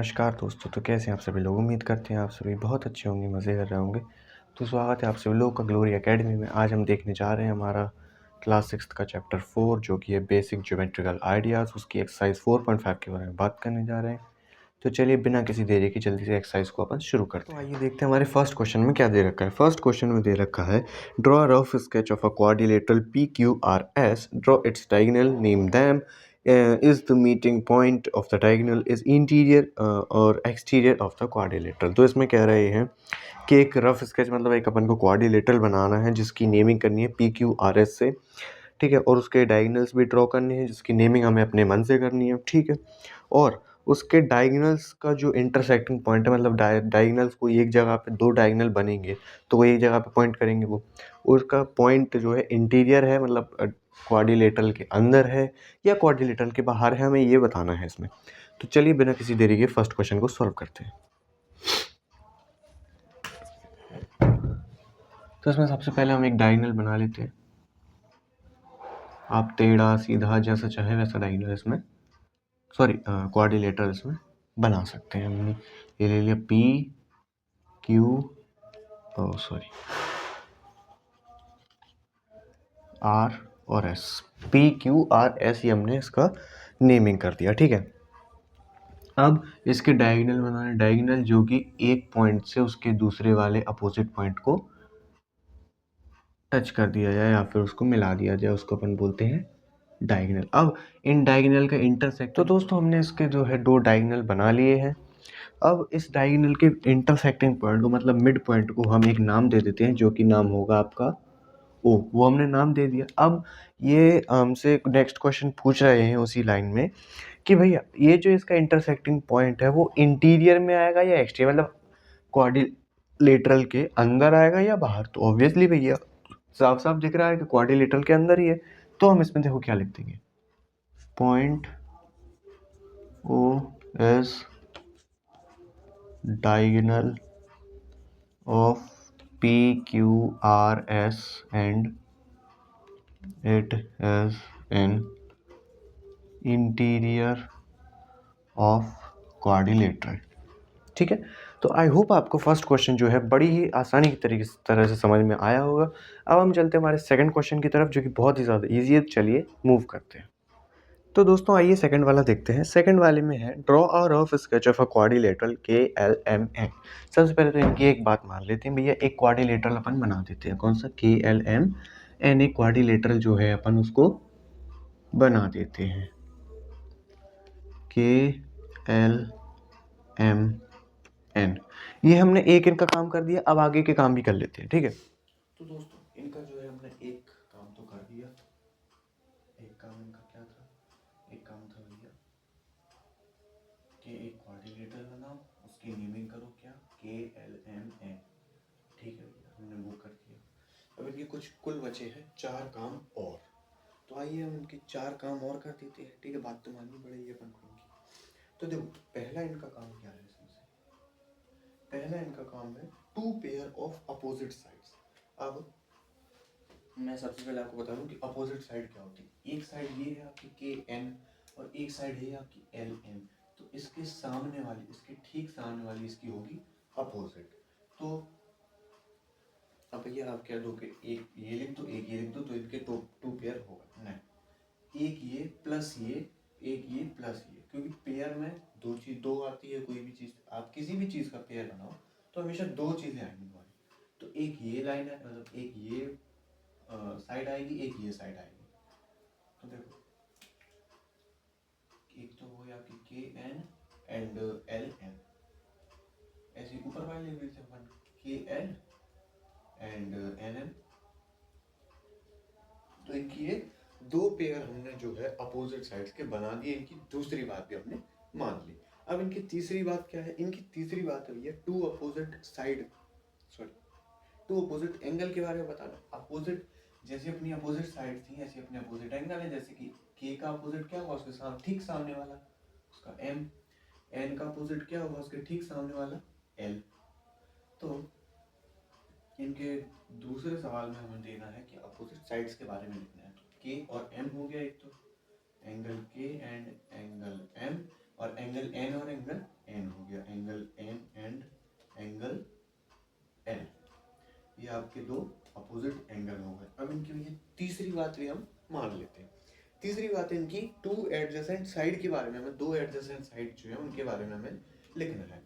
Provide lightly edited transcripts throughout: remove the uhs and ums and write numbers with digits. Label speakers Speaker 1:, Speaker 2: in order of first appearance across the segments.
Speaker 1: नमस्कार दोस्तों, तो कैसे हैं आप सभी लोग। उम्मीद करते हैं आप सभी बहुत अच्छे होंगे, मज़े कर रहे होंगे। तो स्वागत है आप सभी लोगों का ग्लोरी एकेडमी में। आज हम देखने जा रहे हैं हमारा क्लास 6 का चैप्टर 4 जो कि है बेसिक ज्योमेट्रिकल आइडियाज़। उसकी एक्सरसाइज 4.5 के बारे में बात करने जा रहे हैं। तो चलिए बिना किसी देरी के जल्दी से एक्सरसाइज को अपन शुरू करते हैं। तो आइए देखते हैं हमारे फर्स्ट क्वेश्चन में क्या दे रखा है। फर्स्ट क्वेश्चन में दे रखा है draw a rough sketch of a quadrilateral P Q R S, draw its diagonal, name them, is the meeting point of the diagonal is interior और एक्सटीरियर ऑफ द क्वाड्रिलेटरल। तो इसमें कह रहे हैं कि एक रफ स्केच मतलब एक अपन को क्वाड्रिलेटरल बनाना है जिसकी नेमिंग करनी है पी क्यू आर एस से, ठीक है। और उसके डायगोनल्स भी ड्रॉ करने हैं जिसकी नेमिंग हमें अपने मन से करनी है, ठीक है। और उसके डायगोनल्स का जो इंटरसेक्टिंग पॉइंट है, मतलब डायगोनल्स कोई एक जगह पे दो डायगोनल बनेंगे तो वो एक जगह पे पॉइंट करेंगे, वो उसका पॉइंट जो है इंटीरियर है, मतलब क्वाड्रिलेटरल के अंदर है या क्वाड्रिलेटरल के बाहर है, हमें ये बताना है इसमें। तो चलिए बिना किसी देरी के फर्स्ट क्वेश्चन को सॉल्व करते हैं। तो इसमें सबसे पहले हम एक डायगोनल बना लेते हैं। आप टेढ़ा सीधा जैसा चाहे वैसा डायगोनल इसमें, सॉरी क्वाड्रिलेटरल इसमें बना सकते हैं। हमने ये ले लिया पी क्यू, सॉरी आर और S, P Q R S, ये हमने इसका नेमिंग कर दिया, ठीक है। अब इसके डायगोनल बनाना, डायगोनल जो कि एक पॉइंट से उसके दूसरे वाले अपोजिट पॉइंट को टच कर दिया जाए या फिर उसको मिला दिया जाए, उसको अपन बोलते हैं डायगोनल। अब इन डायगोनल का इंटरसेक्ट, तो दोस्तों हमने इसके जो है दो डायगोनल बना लिए हैं। अब इस डायगोनल के इंटरसेक्टिंग पॉइंट को, मतलब मिड पॉइंट को, हम एक नाम दे देते हैं जो कि नाम होगा आपका ओ। वो हमने नाम दे दिया। अब ये हमसे नेक्स्ट क्वेश्चन पूछ रहे हैं उसी लाइन में कि भैया ये जो इसका इंटरसेक्टिंग पॉइंट है वो इंटीरियर में आएगा या एक्सटीरियर, मतलब क्वाड्रिलेटरल के अंदर आएगा या बाहर। तो ऑब्वियसली भैया साफ साफ दिख रहा है कि क्वाड्रिलेटरल के अंदर ही है। तो हम इसमें देखो क्या लिख देंगे, point O S diagonal of PQRS and it is an interior of quadrilateral, ठीक है। तो आई होप आपको फर्स्ट क्वेश्चन जो है बड़ी ही आसानी की तरह से समझ में आया होगा। अब हम चलते हैं हमारे सेकंड क्वेश्चन की तरफ जो कि बहुत ही ज़्यादा ईजी है। चलिए मूव करते हैं। तो दोस्तों आइए सेकंड वाला देखते हैं। सेकंड वाले में है draw a rough sketch of a quadrilateral KLMN। सबसे पहले तो इनकी एक बात मान लेते हैं भैया, एक क्वाड्रिलेटरल अपन बना देते हैं। कौन सा? KLMN। एक क्वाड्रिलेटरल जो है अपन उसको बना देते हैं KLMN। ये हमने एक इनका काम कर दिया, अब आगे के काम भी कर लेते हैं, ठीक है। तो दोस्तों इनका जो है हमने एक काम तो कर दिया। एक काम इनका क्या था? एक काम था भैया कि एक क्वाड्रिलेटरल बनाओ, उसकी नेमिंग करो क्या? KLMN, ठीक है भैया, हमने वो कर दिया। अब इनके कुछ कुल बचे हैं चार काम और। तो आइए हम इनके चार काम और कर देते हैं, ठीक है। बात तो माननी पड़ेगी अपन को इनकी। तो देखो पहला इनका काम क्या है इसमें से? पहला इनका काम है two pair of opposite sides. अब मैं सबसे पहले आपको बता दूं कि अपोजिट साइड क्या होती है। एक साइड ये है आपकी KN और एक साइड है आपकी LM। तो इसके सामने वाली, इसके ठीक सामने वाली इसकी होगी अपोजिट। तो अब भैया आप क्या दोगे, एक ये लिख दो एक ये लिख दो, तो इनके टू पेयर होगा नहीं, एक ये प्लस ये, एक ये प्लस ये, क्योंकि पेयर में दो चीज दो आती है। कोई भी चीज आप किसी भी चीज का पेयर बनाओ तो हमेशा दो चीजें आएंगी हमारी। तो एक ये लाइन है, मतलब एक ये साइड आएगी, एक ये साइड आएगी। तो देखो एक तो वो आपकी KN एंड LM, ऐसे ऊपर वाले लेवल से अपन KL एंड NM। तो इनकी ये दो पेयर हमने जो है अपोजिट साइड्स के बना दिए। इनकी दूसरी बात भी हमने मान ली। अब इनकी तीसरी बात क्या है? इनकी तीसरी बात है भैया two opposite side, sorry two opposite angle के बारे में बताना। अपोजिट जैसे अपनी अपोजिट साइड थी ऐसे अपने अपोजिट एंगल है। जैसे कि K का अपोजिट क्या होगा? उसके साथ ठीक सामने वाला उसका M। N का अपोजिट क्या होगा? उसके ठीक सामने वाला L। तो इनके दूसरे सवाल में हमें देना है कि अपोजिट साइड्स के बारे में लिखना है। तो K और M हो गया एक, तो angle K and angle M, और एंगल N और एंगल N आपके दो अपोजिट एंगल हो गए। अब इनकी ये तीसरी बात भी हम मान लेते हैं। तीसरी बात है इनकी टू एडजेसेंट साइड के बारे में, हमें दो एडजेसेंट साइड जो है उनके बारे में हमें लिखना है।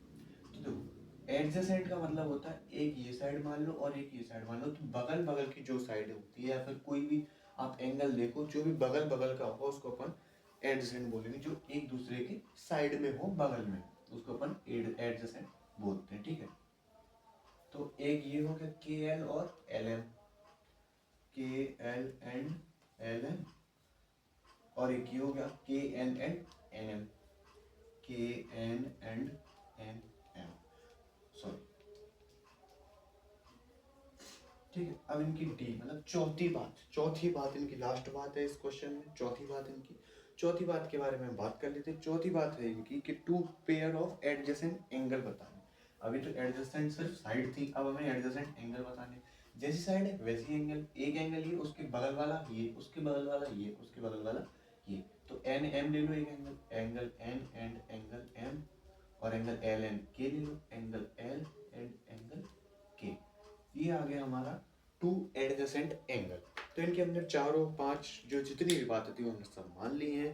Speaker 1: तो देखो एडजेसेंट का मतलब होता है एक ये साइड मान लो और एक ये साइड मान लो, तो बगल बगल की जो साइड होती है या फिर कोई भी आप एंगल देखो जो भी बगल बगल का होगा उसको अपन एडजेसेंट बोलेंगे। जो एक दूसरे के साइड में हो बगल में उसको अपन एडजेसेंट बोलते हैं, ठीक है। तो एक ये हो गया के एल और L M, K L and L M, और एक ये हो गया K N and N M, K N and N M, sorry, ठीक है। अब इनकी डी मतलब चौथी बात इनकी लास्ट बात है इस क्वेश्चन में। चौथी बात के बारे में बात कर लेते हैं। चौथी बात है इनकी कि two pair of adjacent angle बताने। अभी तो एडजेसेंट सिर्फ साइड थी, अब हमें एडजेसेंट एंगल बताने। जैसी साइड है वैसी एंगल, एक एंगल ये, उसके बगल वाला ये, उसके बगल वाला ये, उसके बगल वाला ये। तो एन एम ले लो एक angle, angle N and angle M, और एंगल एल एंड के ले लो, angle L and angle K. ये आ गया हमारा टू एडजेसेंट एंगल। तो इनके अंदर चारों पांच जो जितनी भी बातें थी हमने सब मान ली हैं।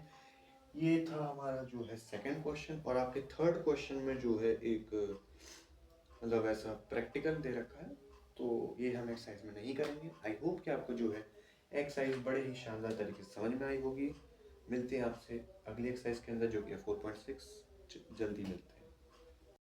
Speaker 1: ये था हमारा जो है सेकंड क्वेश्चन। और आपके थर्ड क्वेश्चन में जो है एक मतलब ऐसा प्रैक्टिकल दे रखा है, तो ये हम एक्सरसाइज में नहीं करेंगे। आई होप कि आपको जो है एक्सरसाइज बड़े ही शानदार तरीके से समझ में आई होगी। मिलते हैं आपसे अगली एक्सरसाइज के अंदर जो कि है 4.6। जल्दी मिलते हैं।